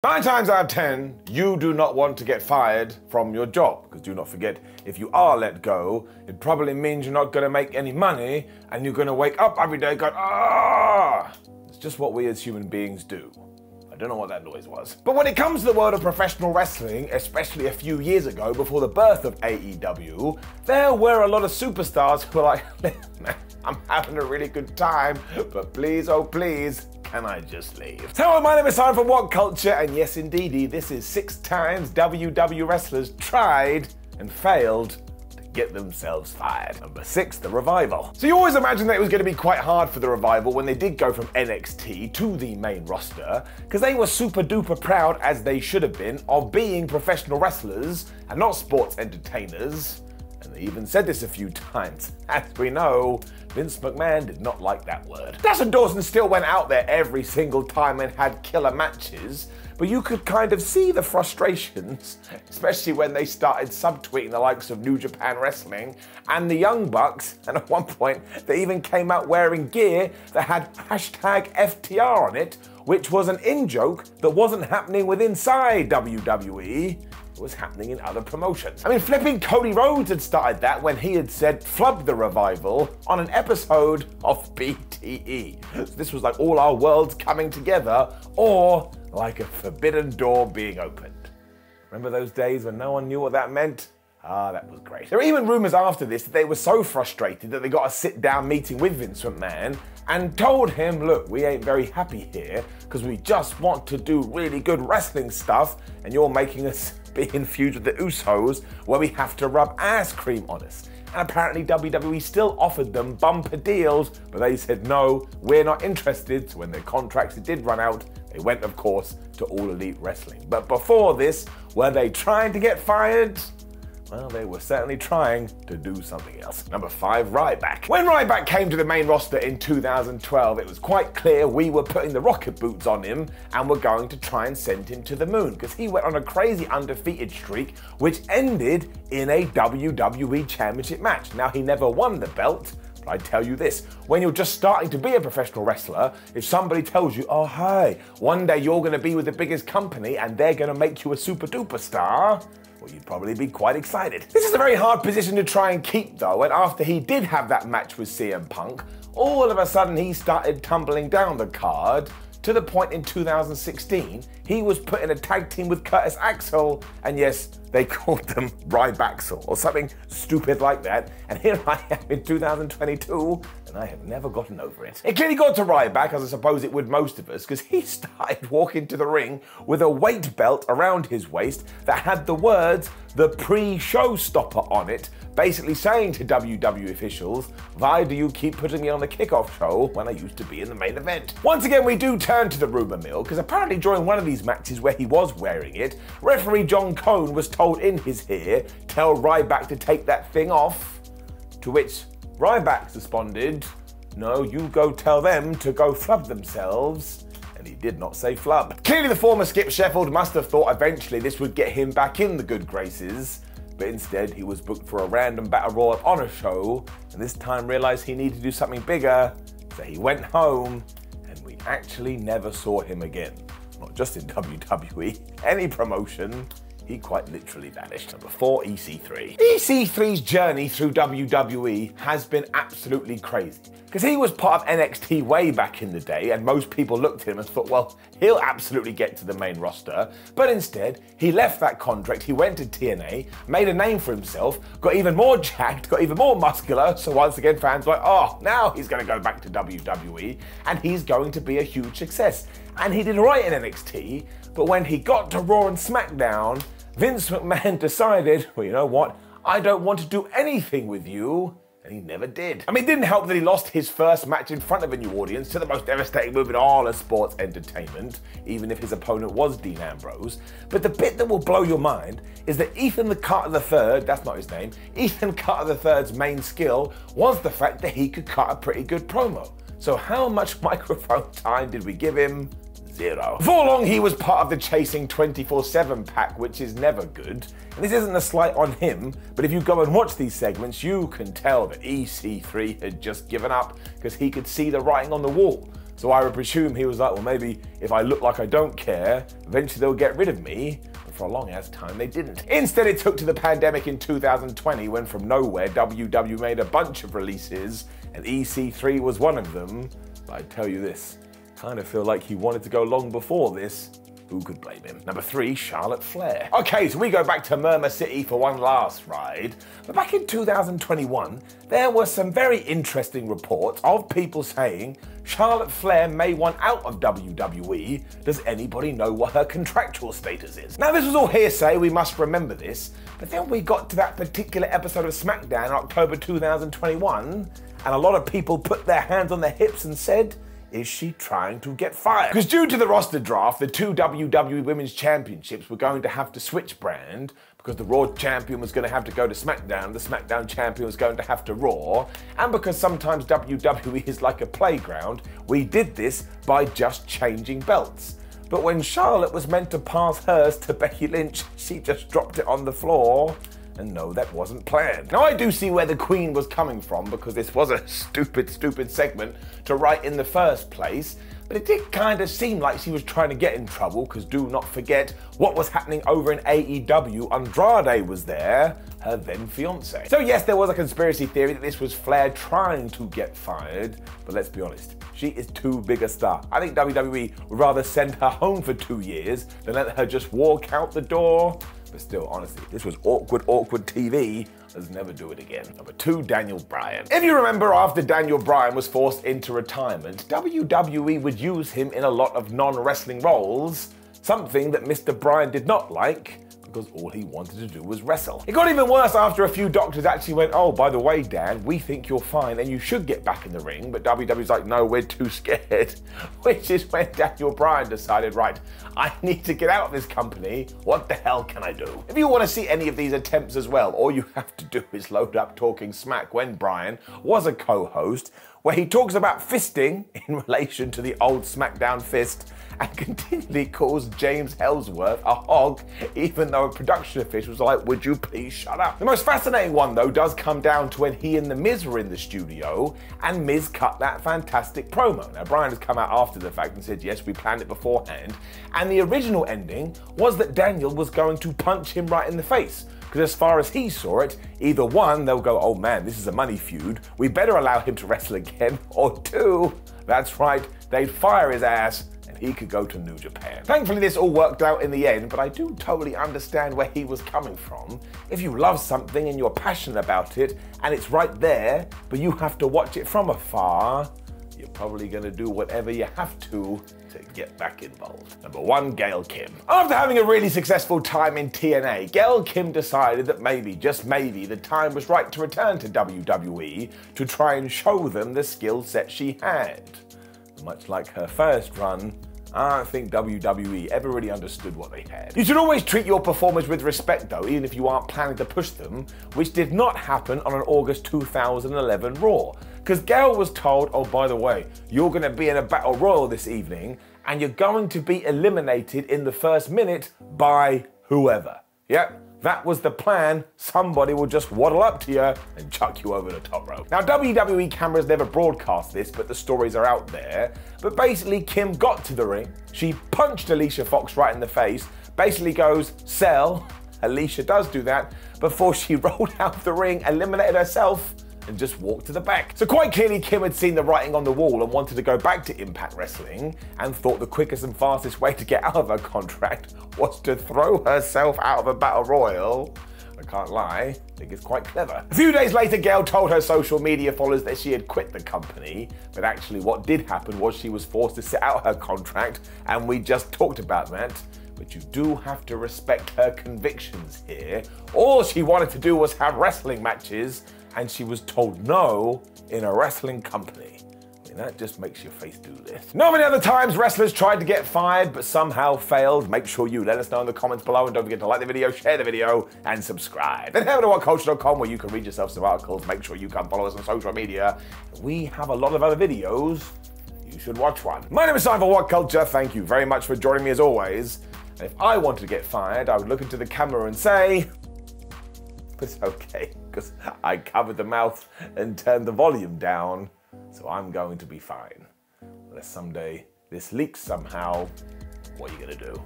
9 times out of 10, you do not want to get fired from your job. Because do not forget, if you are let go, it probably means you're not going to make any money and you're going to wake up every day going, ah! It's just what we as human beings do. I don't know what that noise was. But when it comes to the world of professional wrestling, especially a few years ago before the birth of AEW, there were a lot of superstars who were like, man, I'm having a really good time, but please, oh please, can I just leave? So my name is Simon from What Culture, and yes indeedy, this is 6 times WW wrestlers tried and failed to get themselves fired. Number 6, the Revival. So you always imagined that it was going to be quite hard for the Revival when they did go from NXT to the main roster, because they were super duper proud, as they should have been, of being professional wrestlers and not sports entertainers. And they even said this a few times. As we know, Vince McMahon did not like that word. Dustin Dawson still went out there every single time and had killer matches, but you could kind of see the frustrations, especially when they started subtweeting the likes of New Japan Wrestling and the Young Bucks, and at one point they even came out wearing gear that had hashtag FTR on it, which was an in-joke that wasn't happening with inside WWE. Was happening in other promotions. I mean, flipping Cody Rhodes had started that when he had said flub the Revival on an episode of BTE. So this was like all our worlds coming together, or like a forbidden door being opened. Remember those days when no one knew what that meant? Ah, that was great. There were even rumors after this that they were so frustrated that they got a sit-down meeting with Vince McMahon and told him, look, we ain't very happy here because we just want to do really good wrestling stuff and you're making us be in feud with the Usos where we have to rub ass cream on us. And apparently WWE still offered them bumper deals, but they said, no, we're not interested. So when their contracts did run out, they went, of course, to All Elite Wrestling. But before this, were they trying to get fired? Well, they were certainly trying to do something else. Number 5, Ryback. When Ryback came to the main roster in 2012, it was quite clear we were putting the rocket boots on him and were going to try and send him to the moon, because he went on a crazy undefeated streak, which ended in a WWE Championship match. Now, he never won the belt, but I tell you this, when you're just starting to be a professional wrestler, if somebody tells you, oh, hey, one day you're going to be with the biggest company and they're going to make you a super duper star, well, you'd probably be quite excited. This is a very hard position to try and keep though, and after he did have that match with CM Punk, all of a sudden he started tumbling down the card to the point in 2016 he was put in a tag team with Curtis Axel, and yes, they called them Rybacksel or something stupid like that, and here I am in 2022 and I have never gotten over it. It clearly got to Ryback, as I suppose it would most of us, because he started walking to the ring with a weight belt around his waist that had the words "the pre-show stopper" on it, basically saying to WWE officials, why do you keep putting me on the kickoff show when I used to be in the main event? Once again, we do turn to the rumor mill, because apparently during one of these matches where he was wearing it, referee John Cone was told in his ear, tell Ryback to take that thing off, to which Ryback responded, no, you go tell them to go flub themselves, and he did not say flub. Clearly the former Skip Sheffield must have thought eventually this would get him back in the good graces, but instead he was booked for a random Battle Royal Honor show, and this time realized he needed to do something bigger, so he went home, and we actually never saw him again. Not just in WWE, any promotion. He quite literally vanished. Number 4, EC3. EC3's journey through WWE has been absolutely crazy, because he was part of NXT way back in the day, and most people looked at him and thought, well, he'll absolutely get to the main roster, but instead, he left that contract, he went to TNA, made a name for himself, got even more jacked, got even more muscular, so once again, fans were like, oh, now he's gonna go back to WWE, and he's going to be a huge success. And he did right in NXT, but when he got to Raw and SmackDown, Vince McMahon decided, well, you know what? I don't want to do anything with you. And he never did. I mean, it didn't help that he lost his first match in front of a new audience to the most devastating move in all of sports entertainment, even if his opponent was Dean Ambrose. But the bit that will blow your mind is that Ethan Carter III, that's not his name, Ethan Carter III's main skill was the fact that he could cut a pretty good promo. So how much microphone time did we give him? 0. Before long, he was part of the Chasing 24/7 pack, which is never good. And this isn't a slight on him, but if you go and watch these segments, you can tell that EC3 had just given up because he could see the writing on the wall. So I would presume he was like, well, maybe if I look like I don't care, eventually they'll get rid of me. But for a long ass time, they didn't. Instead, it took to the pandemic in 2020 when from nowhere, WWE made a bunch of releases and EC3 was one of them. But I tell you this, kind of feel like he wanted to go long before this. Who could blame him? Number 3, Charlotte Flair. Okay, so we go back to Murmur City for one last ride. But back in 2021, there were some very interesting reports of people saying Charlotte Flair may want out of WWE. Does anybody know what her contractual status is? Now, this was all hearsay, we must remember this. But then we got to that particular episode of SmackDown in October 2021, and a lot of people put their hands on their hips and said, is she trying to get fired? Because due to the roster draft, the 2 WWE Women's Championships were going to have to switch brand because the Raw Champion was going to have to go to SmackDown, the SmackDown Champion was going to have to Raw, and because sometimes WWE is like a playground, we did this by just changing belts. But when Charlotte was meant to pass hers to Becky Lynch, she just dropped it on the floor. And no, that wasn't planned. Now, I do see where the Queen was coming from because this was a stupid segment to write in the first place, but it did kind of seem like she was trying to get in trouble because do not forget what was happening over in AEW. Andrade was there, her then fiance. So yes, there was a conspiracy theory that this was Flair trying to get fired, but let's be honest, she is too big a star. I think WWE would rather send her home for 2 years than let her just walk out the door. But still, honestly, this was awkward TV. Let's never do it again. Number 2, Daniel Bryan. If you remember, after Daniel Bryan was forced into retirement, WWE would use him in a lot of non-wrestling roles, something that Mr. Bryan did not like, because all he wanted to do was wrestle. It got even worse after a few doctors actually went, oh, by the way, Dan, we think you're fine and you should get back in the ring, but WWE's like, no, we're too scared. Which is when Daniel Bryan decided, right, I need to get out of this company. What the hell can I do? If you want to see any of these attempts as well, all you have to do is load up Talking Smack when Bryan was a co-host, where he talks about fisting in relation to the old SmackDown fist and continually calls James Ellsworth a hog, even though a production official was like, would you please shut up? The most fascinating one, though, does come down to when he and The Miz were in the studio and Miz cut that fantastic promo. Now, Bryan has come out after the fact and said, yes, we planned it beforehand, and the original ending was that Daniel was going to punch him right in the face. Because as far as he saw it, either one, they'll go, oh man, this is a money feud, we better allow him to wrestle again, or 2, that's right, they'd fire his ass and he could go to New Japan. Thankfully, this all worked out in the end, but I do totally understand where he was coming from. If you love something and you're passionate about it, and it's right there, but you have to watch it from afar, you're probably gonna do whatever you have to get back involved. Number 1, Gail Kim. After having a really successful time in TNA, Gail Kim decided that maybe, just maybe, the time was right to return to WWE to try and show them the skill set she had. Much like her first run, I don't think WWE ever really understood what they had. You should always treat your performers with respect though, even if you aren't planning to push them, which did not happen on an August 2011 Raw. Because Gail was told, oh, by the way, you're going to be in a battle royal this evening, and you're going to be eliminated in the first minute by whoever. Yep. That was the plan. Somebody will just waddle up to you and chuck you over the top rope. Now, WWE cameras never broadcast this, but the stories are out there. But basically, Kim got to the ring. She punched Alicia Fox right in the face. Basically goes, sell. Alicia does do that before she rolled out of the ring, eliminated herself, and just walked to the back. So quite clearly, Kim had seen the writing on the wall and wanted to go back to Impact Wrestling, and thought the quickest and fastest way to get out of her contract was to throw herself out of a battle royal. I can't lie, I think it's quite clever. A few days later, Gail told her social media followers that she had quit the company, but actually what did happen was she was forced to sit out her contract, and we just talked about that. But you do have to respect her convictions here. All she wanted to do was have wrestling matches, and she was told no in a wrestling company. I mean, that just makes your face do this. Not many other times wrestlers tried to get fired, but somehow failed. Make sure you let us know in the comments below, and don't forget to like the video, share the video, and subscribe. Then head over to whatculture.com where you can read yourself some articles. Make sure you come follow us on social media. We have a lot of other videos. You should watch one. My name is Simon for What Culture. Thank you very much for joining me as always. And if I wanted to get fired, I would look into the camera and say, but it's okay, because I covered the mouth and turned the volume down, so I'm going to be fine. unless someday this leaks somehow. What are you gonna do?